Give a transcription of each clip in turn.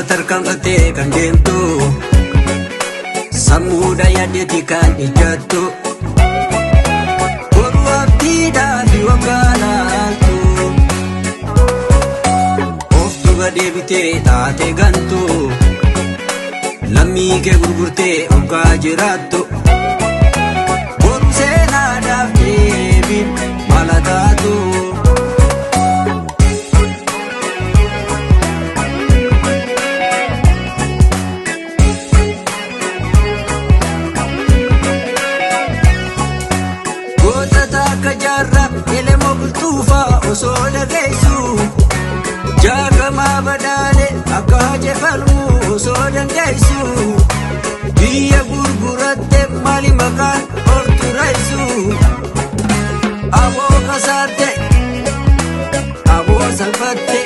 Tarkaanfattee kan deemtu sammuudha yaaddeetii kan ijjattu boru abdiidhaaf yookaan laaltu of duuba deebitee taatee gantu lammii kee gurgurtee hoggaa jiraattu boru seenaadhaaf deebiin mala taatu. Elemoo bultuufaa osoo dhageessu jaagamaa badaale akka hajefalmu osoo dandeessu biyya gurguratte maali maqaan of tureessu aboo kasaarte aboo salphatte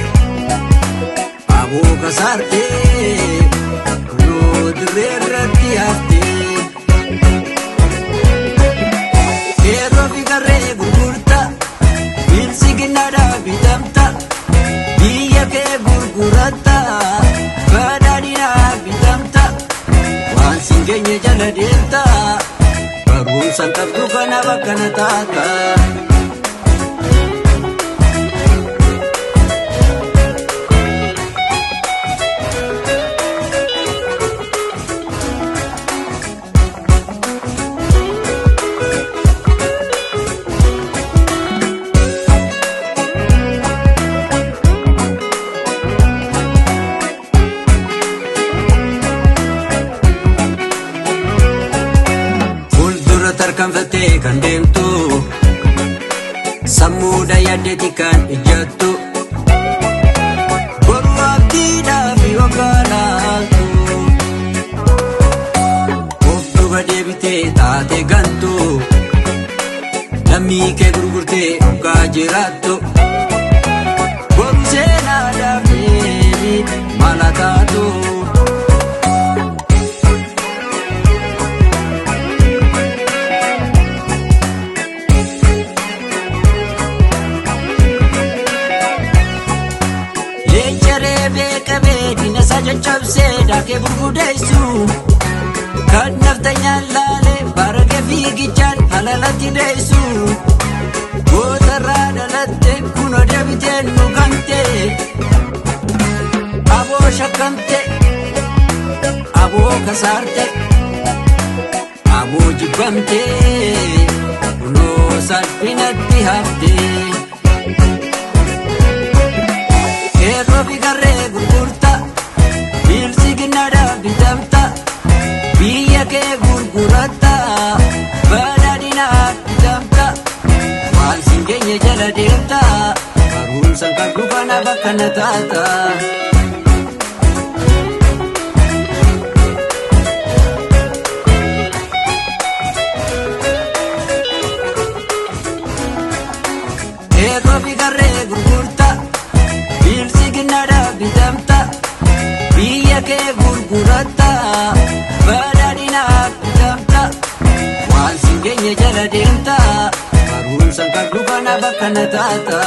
aboo kasaarte kunoo dirree irratti hafte. Bitamta biyya kee gurguratta badhaadhinaa bitamta waan siin geenye jala deemta barumsaan qabdu kana bakkana taata. Tarkaanfattee kan deemtu sammuudha yaaddeetii kan ijjattu boru abdiidhaaf yookaan laaltu of duuba deebitee taatee gantu lammii kee gurgurtee hoggaa jiraattu boru seenaadhaaf deebiin mala taatu. Jajjabsee daakee gurgudeessu kan naftanyaan laalee barakee fiigichaan halalatti deessu gootarraa dhalatte kunoo deebitee nu gamte aboo shakkamte aboo kasaarte aboo jibbamte kunoo salphinatti hafte keerroo fi garree gurgurta. Bitamta biyya kee gurguratta badhaadhinaa bitamta waan siin geenye jala deemta barumsaan qabdu kana bakkana taata. Keerroo fi garree gurgurta bilsi ginnaadhaa bitamta biyya kee gurguratta badhaadhinaa bitamta waan siin geenye jala deemta barumsaan qabdu kana bakkana taata.